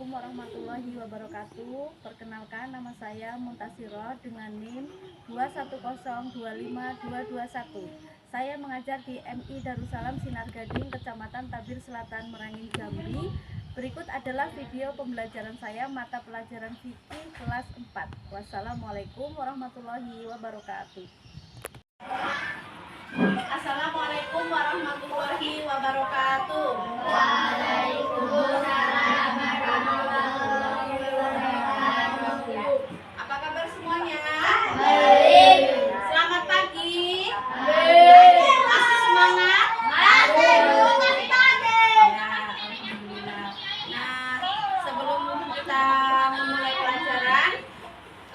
Assalamualaikum warahmatullahi wabarakatuh. Perkenalkan, nama saya Muntasiro dengan NIM 210252221. Saya mengajar di MI Darussalam Sinar Gading, Kecamatan Tabir Selatan, Merangin, Jambi. Berikut adalah video pembelajaran saya mata pelajaran fikih kelas 4. Wassalamualaikum warahmatullahi wabarakatuh. Assalamualaikum warahmatullahi wabarakatuh. Waalaikumsalam warahmatullahi wabarakatuh. Apa kabar semuanya? Baik. Selamat pagi. Baik. Masih semangat? Masih. Alhamdulillah. Nah, sebelum kita memulai pelajaran,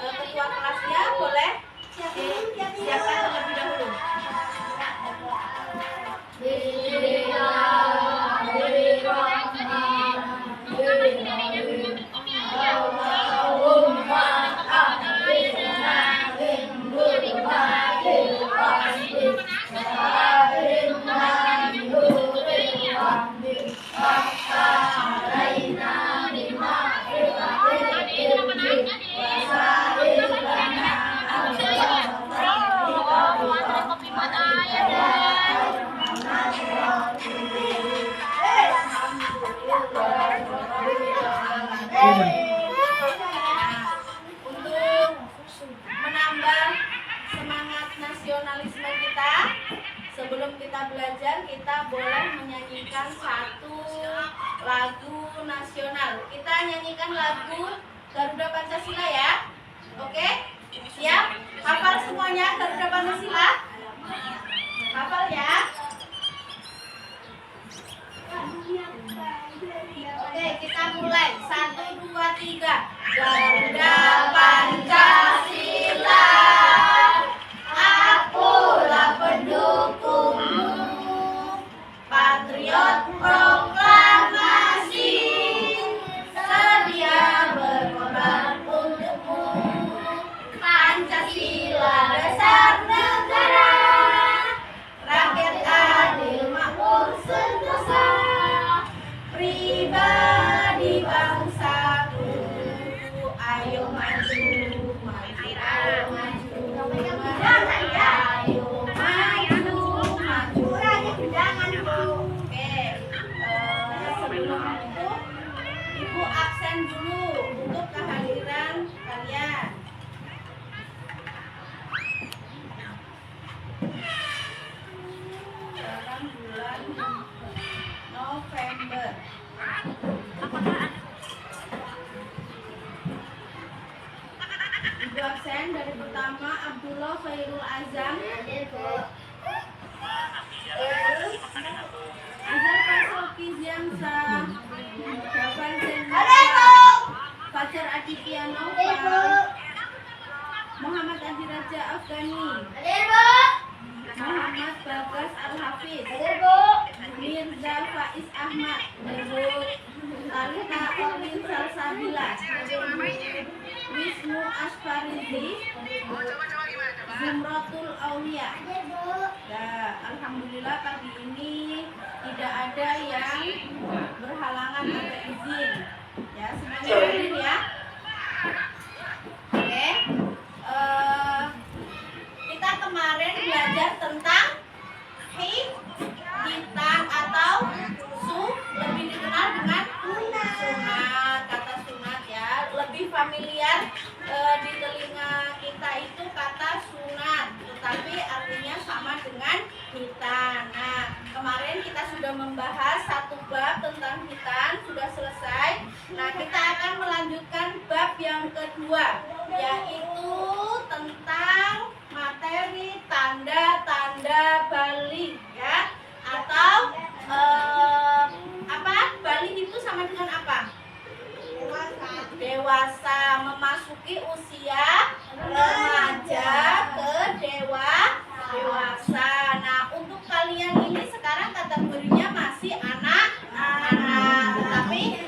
ketua kelasnya boleh siapkan terlebih dahulu. Nasionalisme kita, sebelum kita belajar kita boleh menyanyikan satu lagu nasional. Kita nyanyikan lagu Garuda Pancasila ya. Oke? Siap? Hafal semuanya Garuda Pancasila? Hafal ya? Oke, kita mulai. 1, 2, 3. Garuda Pancasila, akulah pendukungmu, patriot proklamasi, sedia berkorban untukmu. Pancasila dasar negara, rakyat adil makmur sentosa, pribadi bangsaku, ayo maju, maju, ayo maju, sebelum itu Ibu absen dulu untuk kehadiran kalian. Sekarang bulan November. Ibu absen dari pertama Abdullah Khairul Azam, Azhar Faisal Kiziansa, Jafar Zainal, Fajar Aditya Noval, Muhammad Adi Raja Afghani, Muhammad Bagas Al-Hafiz, Mirza Faiz Ahmad, Talita Olin Salsabila, Wisnu Asfarizi, Zumratul Aulia. Ya, alhamdulillah pagi ini tidak ada yang berhalangan atau izin. Ya, semuanya hadir ya. Oke. Kita kemarin belajar tentang hitam atau lebih dikenal dengan sunat. Kata sunat ya, lebih familiar di telinga kita itu kata sunat, tetapi artinya sama dengan hitam. Nah, kemarin kita sudah membahas satu bab tentang hitam, sudah selesai. Nah, kita akan melanjutkan bab yang kedua, yaitu tentang materi tanda-tanda balik ya, atau apa? Balik itu sama dengan apa? Dewasa, memasuki usia remaja ke dewasa. Nah, untuk kalian ini sekarang kategorinya masih anak-anak, tetapi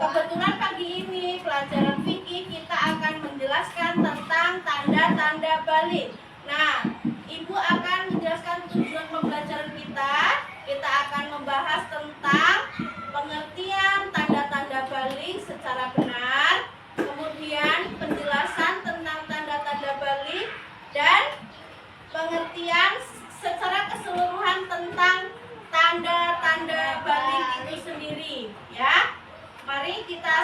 kebetulan pagi ini pelajaran fikih kita akan menjelaskan tentang tanda-tanda balik. Nah, Ibu akan menjelaskan tujuan pembelajaran kita. Kita akan membahas tentang pengertian tanda-tanda balik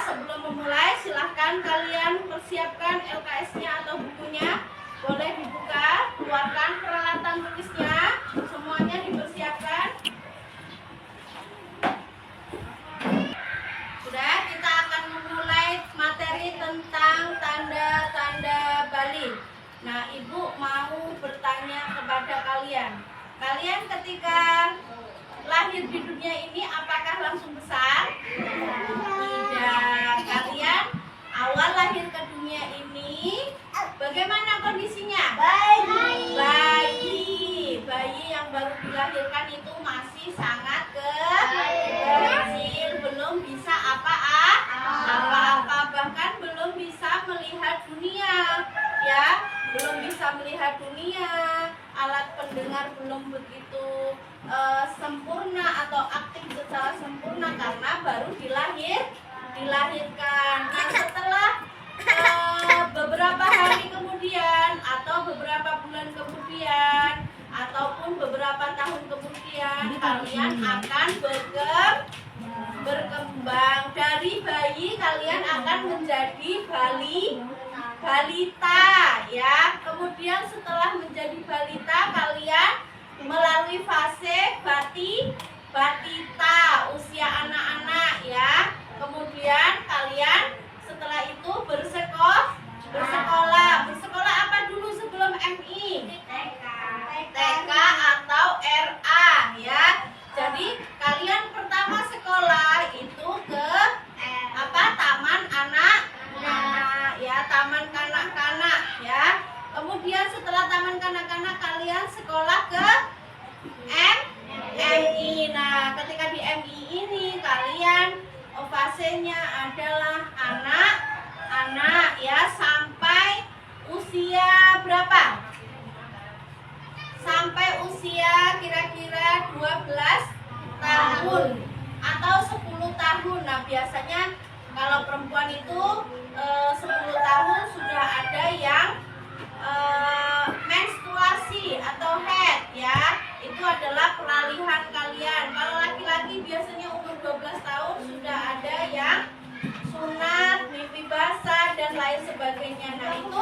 sebelum memulai silahkan kalian persiapkan LKS-nya atau bukunya. Boleh dibuka, keluarkan peralatan tulisnya, semuanya dipersiapkan. Sudah, kita akan memulai materi tentang tanda-tanda Bali. Nah, Ibu mau bertanya kepada kalian. Kalian ketika lahir di dunia ini apakah langsung besar? Tidak. Kalian awal lahir ke dunia ini bagaimana kondisinya? Bayi yang baru dilahirkan itu masih sangat kecil, belum bisa apa-apa, bahkan belum bisa melihat dunia, ya, belum bisa melihat dunia. Alat pendengar belum begitu sempurna atau aktif secara sempurna karena baru dilahirkan. Nah, setelah beberapa hari kemudian atau beberapa bulan kemudian ataupun beberapa tahun kemudian kalian akan berkembang. Dari bayi kalian akan menjadi balita, ya. Kemudian setelah menjadi balita kalian melalui fase batita, usia anak-anak, ya. Kemudian kalian setelah itu bersekolah. Bersekolah apa dulu sebelum MI? TK atau RA, ya. Jadi kalian pertama sekolah itu ke taman anak-anak, ya, taman kanak-kanak, ya. Kemudian setelah taman kanak-kanak kalian sekolah ke MI. Nah, ketika di MI ini kalian fasenya adalah anak-anak, ya, sampai usia berapa? Sampai usia kira-kira 12 tahun atau 10 tahun. Nah, biasanya kalau perempuan itu 10 tahun sudah ada yang menstruasi atau head, ya. Itu adalah peralihan kalian. Kalau laki-laki biasanya umur 12 tahun sudah ada yang sunat, mimpi basah dan lain sebagainya. Nah, itu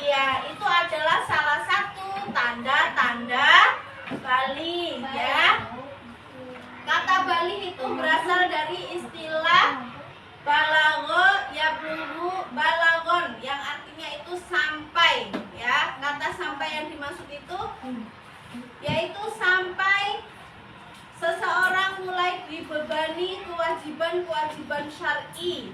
iya, itu adalah salah satu tanda-tanda Bali, ya. Kata Bali itu berasal dari istilah balago yablughu balagon yang artinya itu sampai, ya. Kata sampai yang dimaksud itu yaitu sampai seseorang mulai dibebani kewajiban-kewajiban syar'i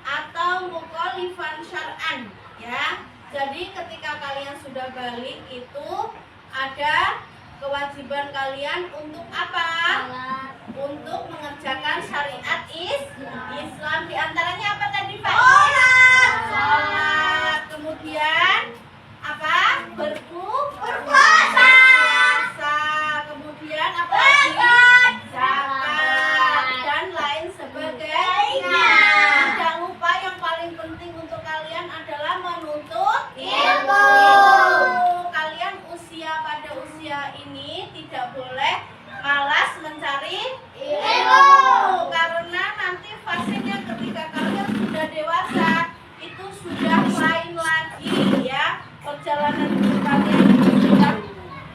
atau mukhalifan syar'an, ya. Jadi ketika kalian sudah balik itu ada kewajiban kalian untuk apa? Untuk mengerjakan syariat Islam. Di antaranya apa tadi, Pak? Sholat. Kemudian apa? Berpuasa. Kemudian apa lagi? Zakat dan lain sebagainya. Jangan lupa yang paling penting untuk kalian adalah menuntut ilmu. Kalian pada usia ini tidak boleh malas mencari ilmu, karena nanti fasenya ketika kalian sudah dewasa itu sudah lain lagi, ya. Perjalanan hidup kalian itu sudah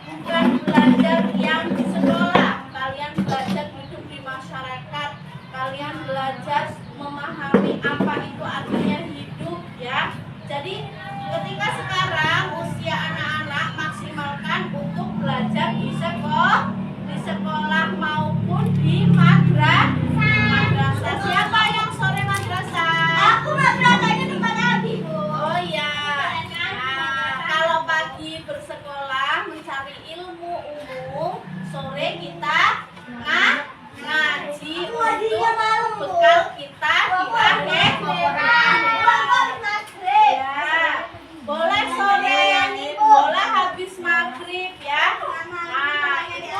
bukan belajar yang di sekolah, kalian belajar hidup di masyarakat, kalian belajar memahami apa itu artinya hidup, ya. Jadi ketika sekarang usia anak-anak maksimalkan untuk belajar di sekolah maupun di madrasah. Siapa yang sore madrasah? Aku madrasahnya tempat Abi, Bu. Oh ya. Nah, kalau pagi bersekolah mencari ilmu umum, sore kita ngaji untuk bekal kita di akhir. Ya, boleh sore, boleh habis maghrib, ya. Nah, itu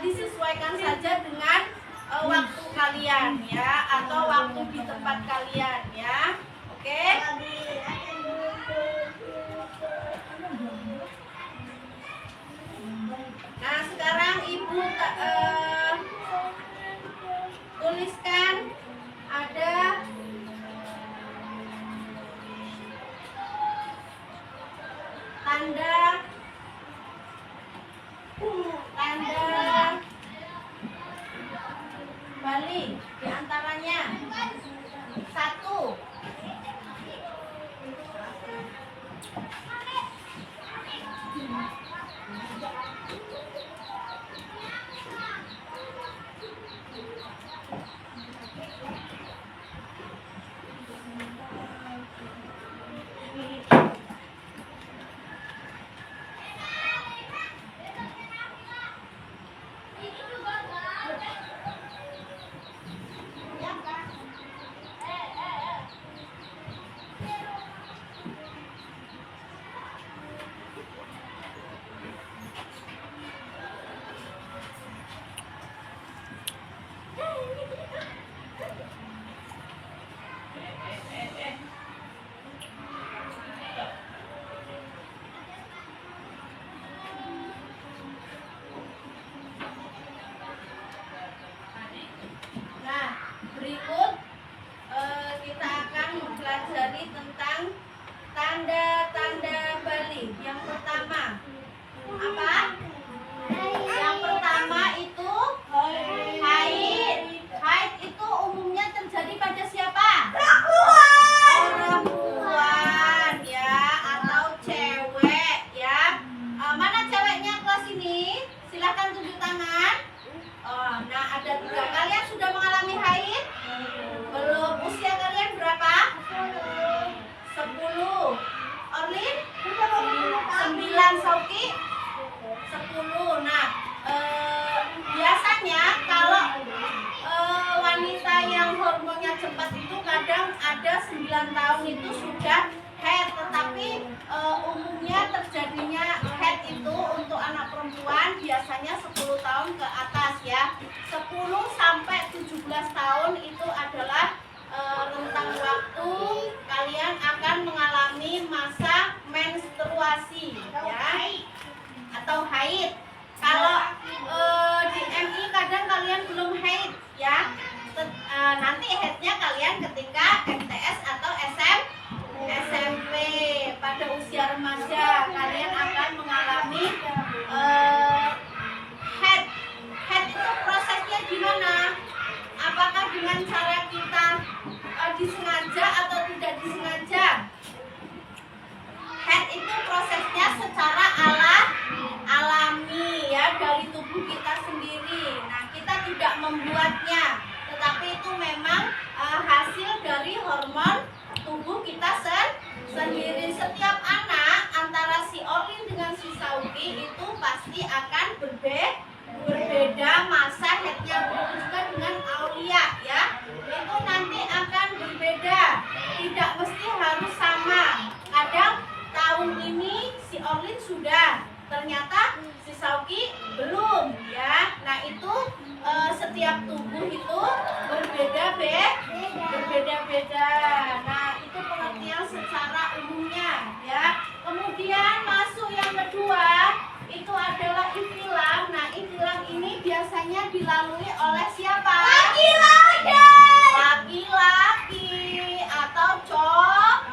disesuaikan saja dengan waktu kalian, ya, atau waktu di tempat kalian, ya. Oke. Nah, sekarang Ibu tuliskan Di antaranya satu, nah berikut kita akan mempelajari tentang tanda-tanda balik. Yang pertama apa? Yang pertama itu haid. Haid itu umumnya terjadi pada siapa? Perempuan ya, atau cewek ya. Mana ceweknya kelas ini? Silakan tunjuk tangan. Nah ada 3. Kalian sudah mengalami haid? Belum. Usia kalian berapa? 10. Orlin? 9. Sauki? 10. Nah biasanya kalau wanita yang hormonnya cepat itu kadang ada 9 tahun itu sudah haid, tetapi umumnya terjadinya haid itu untuk anak perempuan biasanya 10 tahun ke atas ya. 10 sampai 17 tahun itu adalah rentang waktu kalian akan mengalami masa menstruasi ya, atau haid. Kalau di MI kadang kalian belum haid ya. Nanti haidnya kalian ketika MTS atau SMP. Pada usia remaja kalian akan mengalami haid. Haid itu prosesnya gimana? Apakah dengan cara kita disengaja atau tidak disengaja? Haid itu prosesnya secara alami ya, dari tubuh kita sendiri. Nah kita tidak membuatnya, tetapi itu memang hasil dari hormon tubuh kita sendiri. Setiap anak antara si Orlin dengan si Sauki itu pasti akan berbeda masa haidnya. Begitu juga dengan Aulia ya, itu nanti akan berbeda, tidak mesti harus sama. Kadang tahun ini si Orlin sudah, ternyata si Sauki belum ya. Nah itu setiap tubuh itu berbeda-beda. Nah itu pengertian secara umumnya ya. Kemudian masuk yang kedua itu adalah ihtilam. Nah ihtilam ini biasanya dilalui oleh siapa? Laki-laki atau cowok.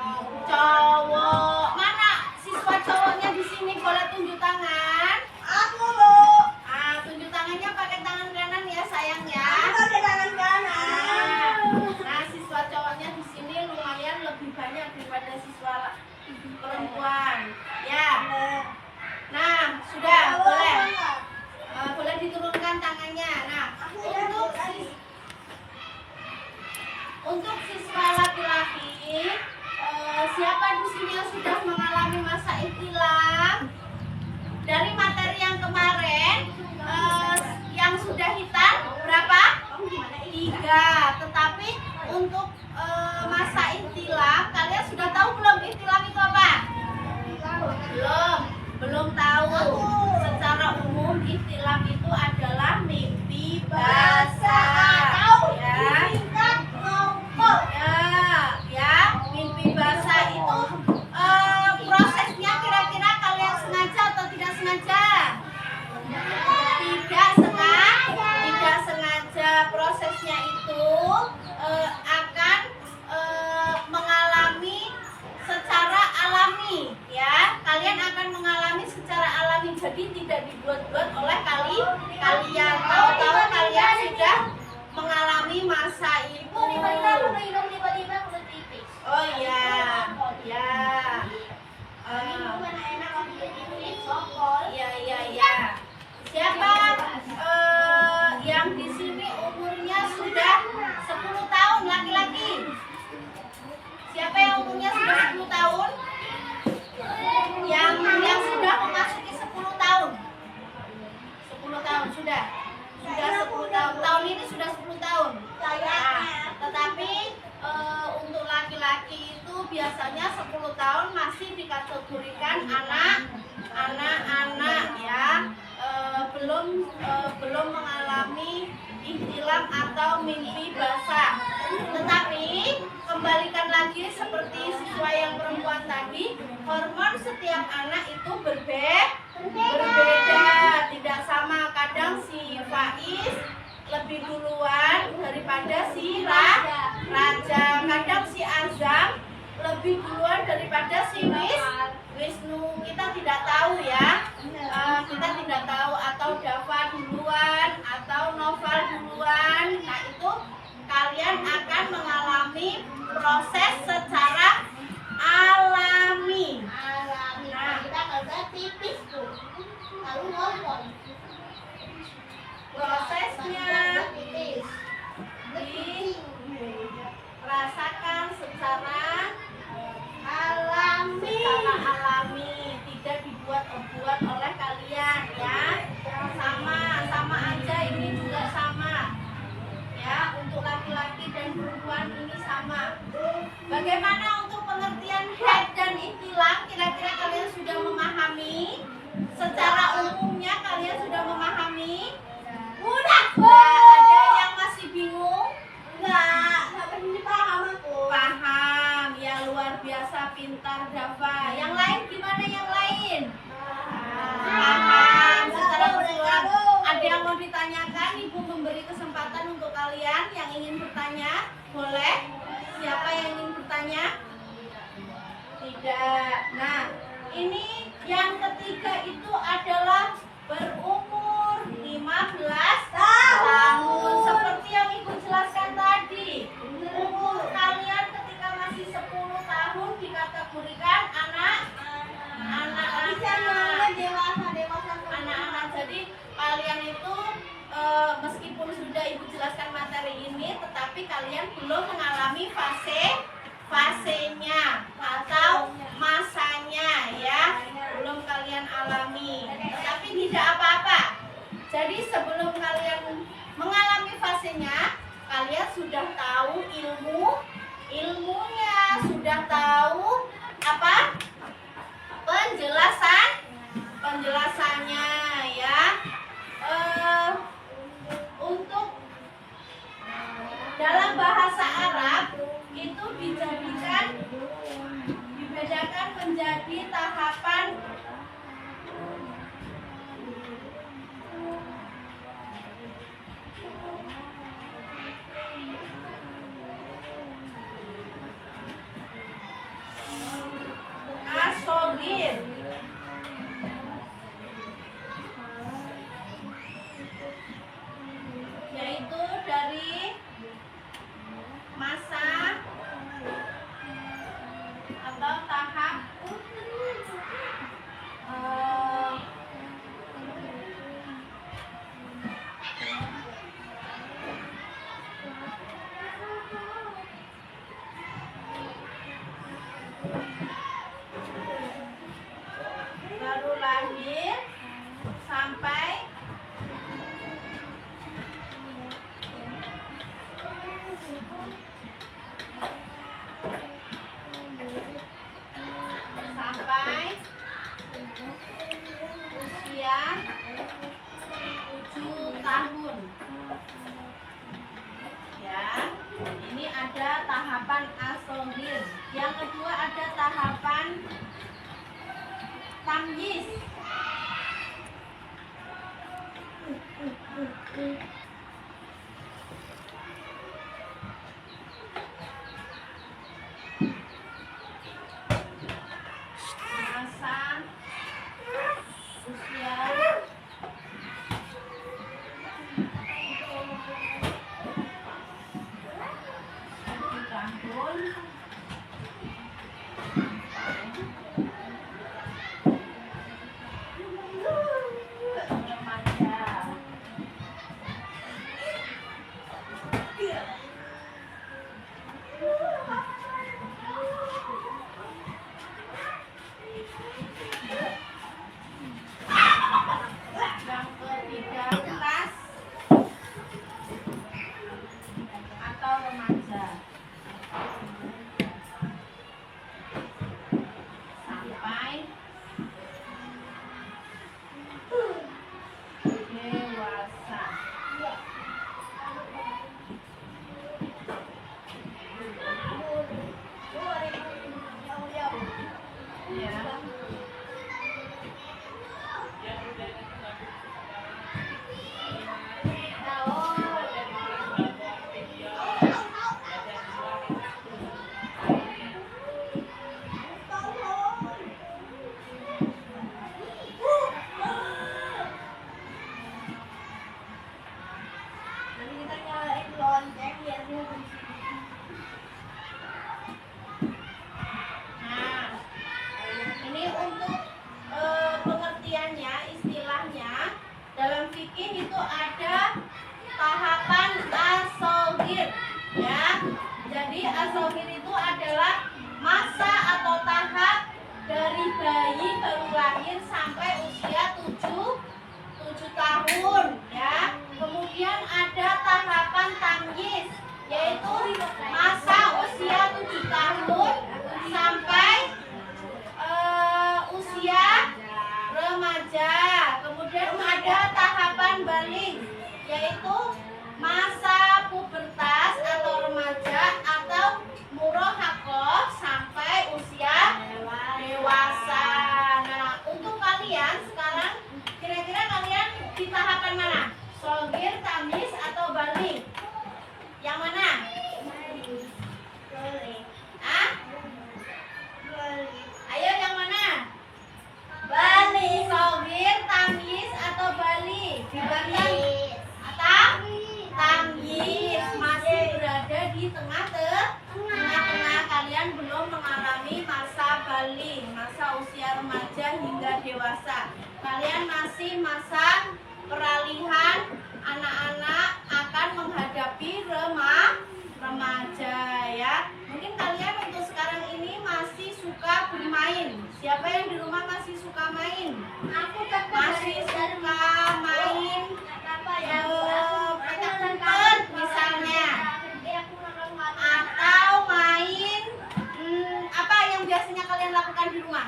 Mana siswa cowoknya di sini, boleh tunjuk tangan? Aku loh. Tunjuk tangannya pakai tangan kanan ya sayang ya. Pakai tangan kanan. Nah siswa cowoknya di sini lumayan lebih banyak daripada siswa perempuan ya. Nah sudah boleh diturunkan tangannya. Nah untuk siswa laki-laki, siapa di sini yang sudah mengalami masa ihtilam? Dari materi yang kemarin, yang sudah hitam berapa? 3. Tetapi untuk masa ihtilam, kalian sudah tahu belum ihtilam itu apa? Belum tahu. Secara umum ihtilam itu adalah mimpi basah ya, mimpi basah itu prosesnya kira-kira kalian sengaja atau tidak sengaja? Tidak sengaja. Prosesnya itu akan mengalami secara alami ya. Kalian akan mengalami secara alami, jadi tidak dibuat-buat oleh kalian. Tahu-tahu kalian sudah biasanya 10 tahun masih dikategorikan anak-anak ya, belum mengalami ihtilam atau mimpi basah. Tetapi kembalikan lagi seperti siswa yang perempuan tadi, hormon setiap anak itu berbeda, tidak sama. Kadang si Faiz lebih duluan daripada si Raja, kadang si Azam lebih duluan daripada si Wisnu. Kita tidak tahu ya, kita tidak tahu, atau Dava duluan atau Noval duluan. Nah itu kalian akan mengalami proses secara alami. Nah, kita kerja tipis tuh, lalu ngomong. Prosesnya dirasakan secara alami, tidak dibuat-buat oleh kalian ya. Sama aja, ini juga sama ya, untuk laki-laki dan perempuan ini sama. Bagaimana untuk pengertian haid dan ihtilam? Kira-kira kalian sudah memahami? Secara umumnya kalian sudah memahami? Udah. Ada yang masih bingung? Enggak paham aku. Paham, ya luar biasa, pintar Dava. Yang lain gimana yang lain? Paham, secara keseluruhan. Ada yang mau ditanyakan? Ibu memberi kesempatan untuk kalian yang ingin bertanya. Boleh? Siapa yang ingin bertanya? Tidak. Nah, ini yang ketiga itu adalah berumur 15 tahun. Seperti yang Ibu jelaskan tadi, umur kalian ketika masih 10 tahun dikategorikan anak-anak. Jadi kalian itu meskipun sudah Ibu jelaskan materi ini, tetapi kalian belum mengalami fasenya atau masanya ya, belum kalian alami. Tetapi tidak apa-apa. Jadi sebelum kalian mengalami fasenya, kalian sudah tahu ilmunya, sudah tahu apa? Penjelasannya ya. Untuk dalam bahasa Arab itu dibedakan menjadi tahapan asogir, yaitu dari masa atau tahap baru lahir sampai usia 7 tahun ya. Ini ada tahapan asogir. Yang kedua ada tahapan tamyiz. Masa usia 1 tahun remaja. sohir itu adalah masa atau tahap dari bayi baru lahir sampai usia 7 tahun ya. Kemudian ada tahapan tamyiz, yaitu masa usia 7 tahun sampai usia remaja. Kemudian ada tahapan baligh, yaitu masa pubertas atau remaja atau murahaqah sampai usia dewasa. Nah, untuk kalian sekarang kira-kira kalian di tahapan mana? Soghir, tamyiz atau baligh? Yang mana? Hah? Ayo yang mana? Baligh. Soghir, tamyiz atau baligh? Dibanding tamyiz, masih berada di tengah-tengah. Kalian belum mengalami masa baligh, masa usia remaja hingga dewasa. Kalian masih masa peralihan anak-anak akan menghadapi remaja ya. Mungkin kalian untuk sekarang ini masih suka bermain. Siapa yang di rumah masih suka main? Masih suka main petak umpet misalnya, atau main apa yang biasanya kalian lakukan di rumah?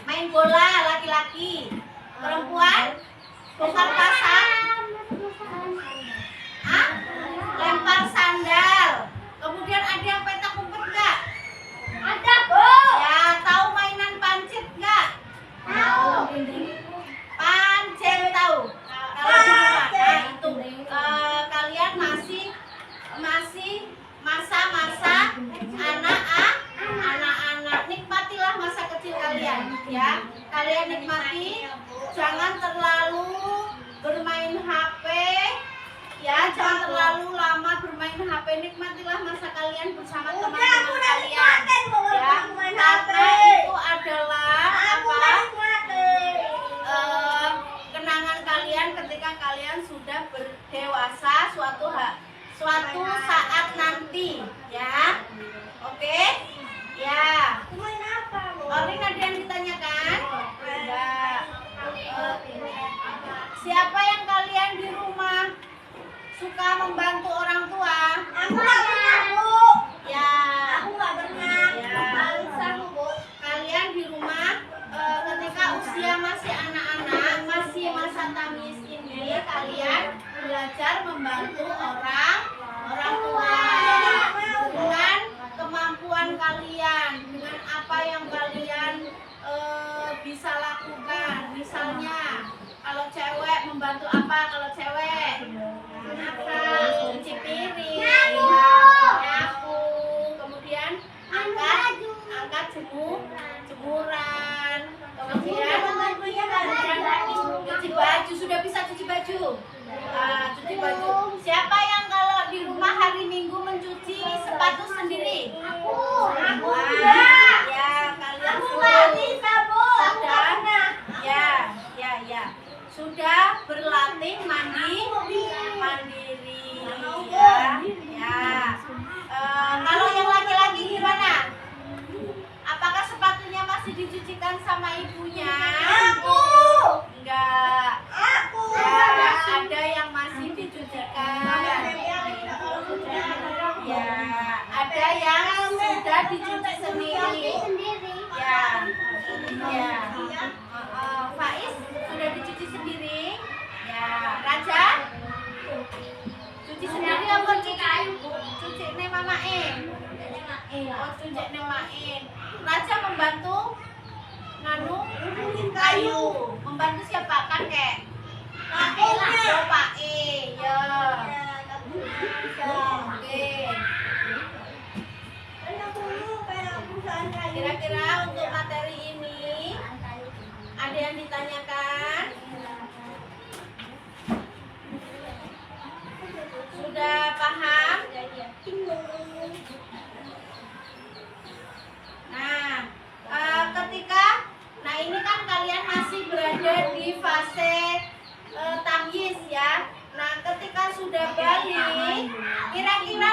Main bola laki-laki. Perempuan bongkar pasang, lempar sandal. Kemudian ada yang petak umpet enggak? Ada, Bu. Ya, tahu mainan pancit enggak? Tahu. Pancit tahu. Kalau di rumah, nah itu kalian masih masa-masa anak-anak. Nikmatilah masa kecil kalian ya. Kalian nikmati, jangan terlalu bermain HP ya, jangan terlalu lama bermain HP. Nikmatilah masa kalian bersama teman-teman kalian ya, karena itu adalah kenangan kalian ketika kalian sudah berdewasa suatu saat nanti ya. Oke ya. Orin ada yang ditanyakan? Enggak. Siapa yang kalian di rumah suka membantu orang tua? Aku nggak pernah, Bu. Ya. Aku nggak pernah. Ya. Kalian di rumah ketika usia masih anak-anak, masih masa tamyiz ini, kalian belajar membantu orang tua dengan kemampuan kalian, dengan apa yang kalian bisa lakukan. Misalnya kalau cewek membantu apa? Kalau cewek cuci piring, nyapu, kemudian angkat jemuran, kemudian cuci baju. Sudah bisa cuci baju? Cuci baju. Siapa yang kalau di rumah hari Minggu mencuci sepatu sendiri? Aku. Ya, kalian sudah berlatih mandiri ya. Kalau yang laki-laki gimana? Apakah sepatunya masih dicucikan sama ibunya? Aku. Enggak. Aku. Ya, ada yang masih dicucikan. Ya, ada yang sudah dicuci sendiri. Ya. Ya. Faiz sudah dicuci sendiri. Ya, Raja cuci sendiri apa cuci nih mamain? Oh, cuci nih mamain. Raja membantu nganu kayu. Membantu siapa? Kakek. Kakeknya. Pak E. Ya. Oke. Kira-kira untuk materi ini ada yang ditanyakan? Sudah paham? Nah, ini kan kalian masih berada di fase tamyiz ya. Nah, ketika sudah balik, kira-kira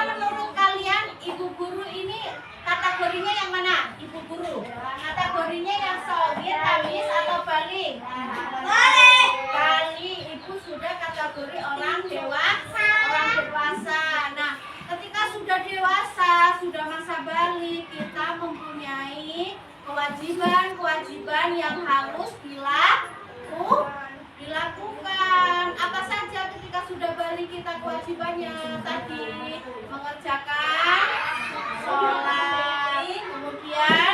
kewajiban yang harus dilakukan. Apa saja ketika sudah balik kita kewajibannya? Tadi mengerjakan sholat, kemudian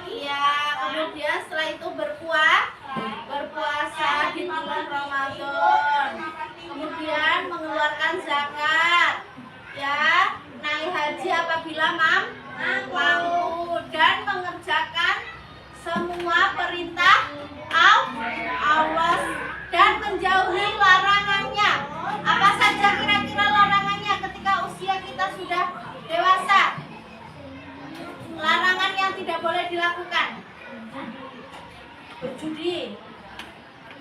iya, kemudian setelah itu berpuasa di bulan Ramadan, kemudian mengeluarkan zakat, ya, naik haji apabila mampu, dan mengerjakan semua perintah Allah dan menjauhi larangannya. Apa saja kira-kira larangannya ketika usia kita sudah dewasa? Larangan yang tidak boleh dilakukan: berjudi,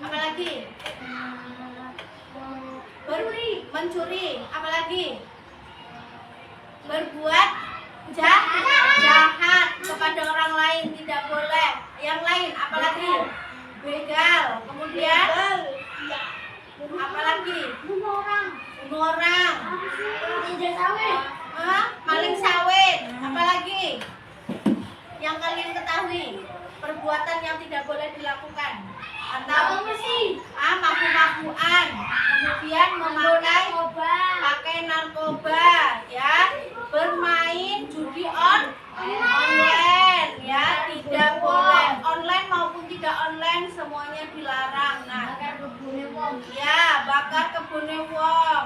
apalagi mencuri, apalagi berbuat jahat kepada orang lain, tidak boleh. Yang lain apalagi? Begal, kemudian apalagi? Bunuh orang, maling sawit, apalagi yang kalian ketahui perbuatan yang tidak boleh dilakukan? Atau mabuk-mabukan, kemudian pakai narkoba, ya, bermain judi online, ya, tidak boleh. Online maupun tidak online semuanya dilarang. Nah, ya, bakar kebun wong.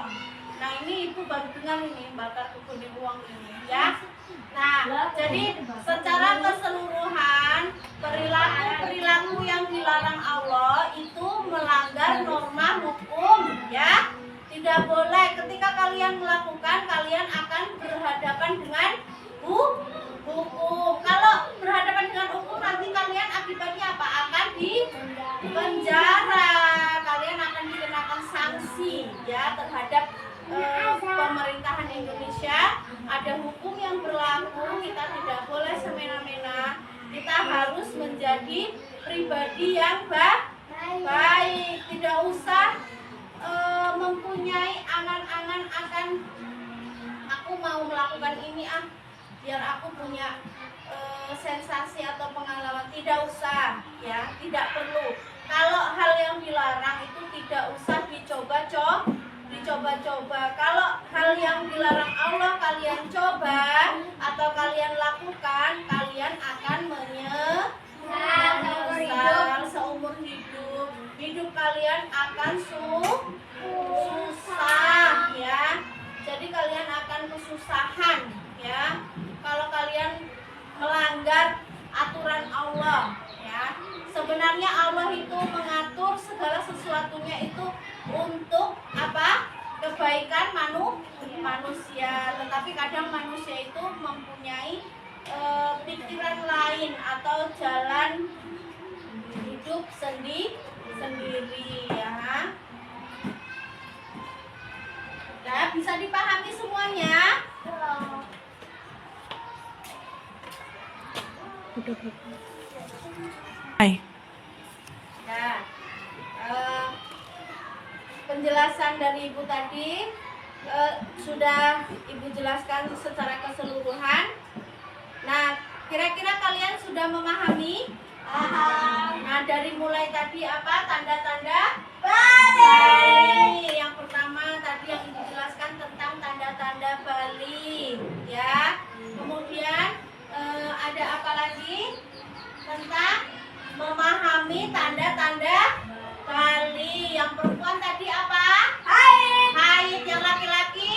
Nah, ini ibu baru dengar ini, bakar kebun wong ini, ya. Nah, jadi secara keseluruhan perilaku yang dilarang Allah itu melanggar norma hukum, ya. Tidak boleh. Ketika kalian melakukan, kalian akan berhadapan dengan hukum. Kalau berhadapan dengan hukum, nanti kalian akibatnya apa? Akan dipenjara. Kalian akan dikenakan sanksi, ya, terhadap pemerintahan Indonesia. Ada hukum yang berlaku, kita tidak boleh semena-mena. Kita harus menjadi pribadi yang baik. Tidak usah mempunyai angan-angan akan aku mau melakukan ini biar aku punya sensasi atau pengalaman. Tidak usah, ya, tidak perlu. Kalau hal yang dilarang itu tidak usah dicoba-coba. Kalau hal yang dilarang Allah kalian coba atau kalian lakukan, kalian akan menyesal seumur hidup. Hidup kalian akan susah, ya. Jadi kalian akan kesusahan, ya, kalau kalian melanggar aturan Allah, ya. Sebenarnya Allah itu mengatur segala sesuatunya itu untuk apa? Kebaikan manusia. Tetapi kadang manusia itu mempunyai pikiran lain atau jalan hidup sendiri, ya. Nah, bisa dipahami semuanya? Hai. Nah, penjelasan dari Ibu tadi sudah Ibu jelaskan secara keseluruhan. Nah, kira-kira kalian sudah memahami? Nah, dari mulai tadi apa? Tanda-tanda balik. Yang pertama tadi yang Ibu jelaskan tentang tanda-tanda balik, ya. Kemudian ada apa lagi? Tentang memahami tanda-tanda balik. Yang perempuan tadi apa? Haid. Yang laki-laki?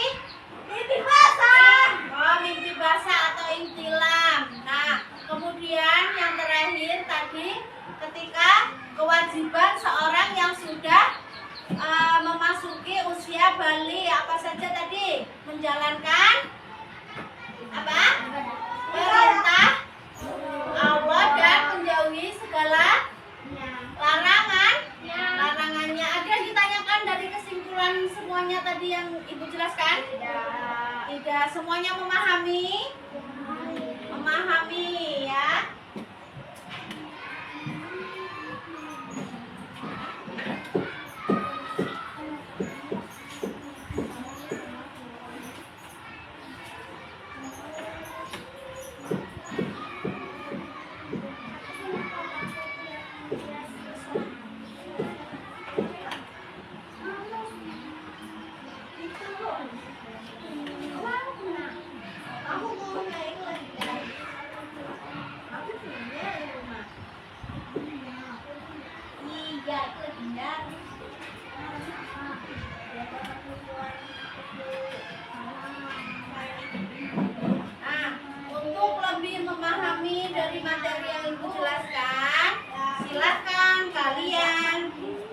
Mimpi basah. Oh, mimpi basah atau intilam. Nah, kemudian yang terakhir tadi ketika kewajiban seorang yang sudah memasuki usia balik, apa saja tadi? Menjalankan apa? Perintah Allah dan menjauhi segala larangannya. Ada yang ditanyakan dari kesimpulan semuanya tadi yang Ibu jelaskan? Tidak. Semuanya memahami, ya. materi yang Ibu jelaskan, silakan kalian buka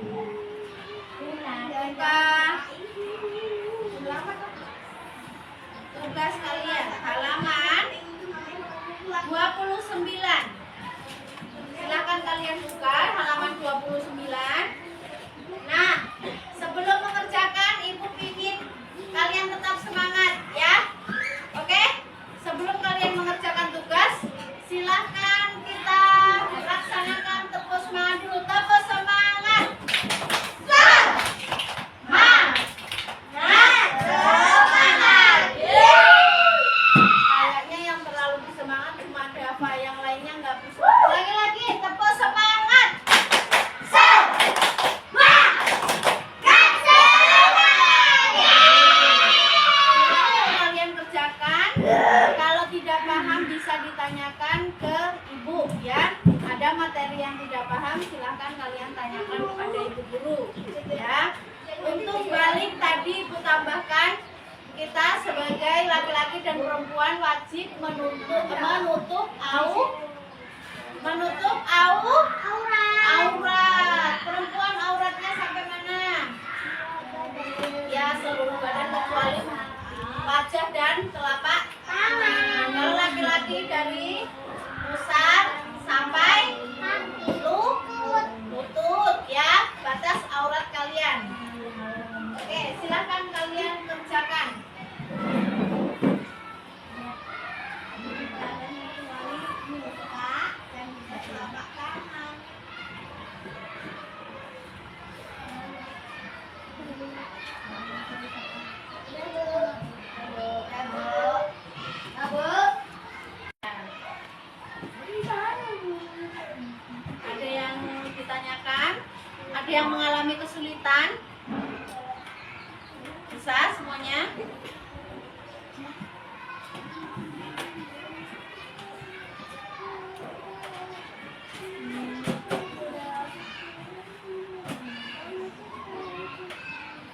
tugas kalian halaman 29. Silakan kalian buka halaman 29. Nah, sebelum mengerjakan Ibu ingin kalian tetap semangat ya. Oke? Sebelum kalian mengerjakan tugas, silakan kita laksanakan tepuk semangat dulu. Tepuk semangat. Semangat. Kayaknya yang terlalu bersemangat cuma Dava, yang lainnya nggak bisa. Lagi-lagi tepuk semangat. Kalian kerjakan. Kalau tidak paham bisa ditanyakan ke Ibu ya. Ada materi yang tidak paham silahkan kalian tanyakan kepada Ibu guru ya. Untuk balik tadi Ibu tambahkan, kita sebagai laki-laki dan perempuan wajib menutup aurat. Perempuan auratnya sampai mana? Ya, seluruh badan kecuali wajah dan telapak tangan. Kalau laki-laki dari pusar sampai lutut ya, batas aurat kalian. Oke, silakan kalian kerjakan. Ada yang ditanyakan? Ada yang mengalami kesulitan? Bisa semuanya?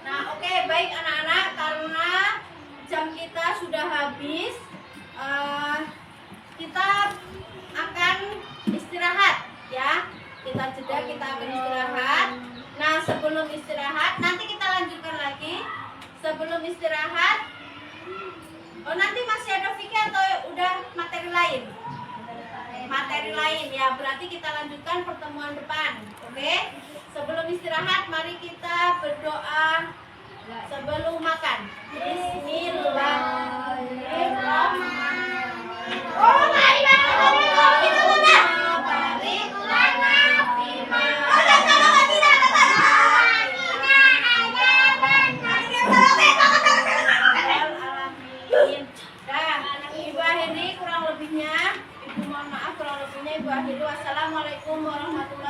Nah, oke, baik anak-anak, karena jam kita sudah habis, kita akan istirahat ya. Kita jeda, kita akan istirahat. Nah, sebelum istirahat, nanti kita lanjutkan lagi. Sebelum istirahat, nanti masih ada Vicky atau udah materi lain? Materi lain ya, berarti kita lanjutkan pertemuan depan. Oke? Sebelum istirahat, mari kita berdoa sebelum makan. Bismillahirrahmanirrahim. Ibu mohon maaf kurang lebihnya. Ibu akhiri wassalamualaikum warahmatullahi wabarakatuh.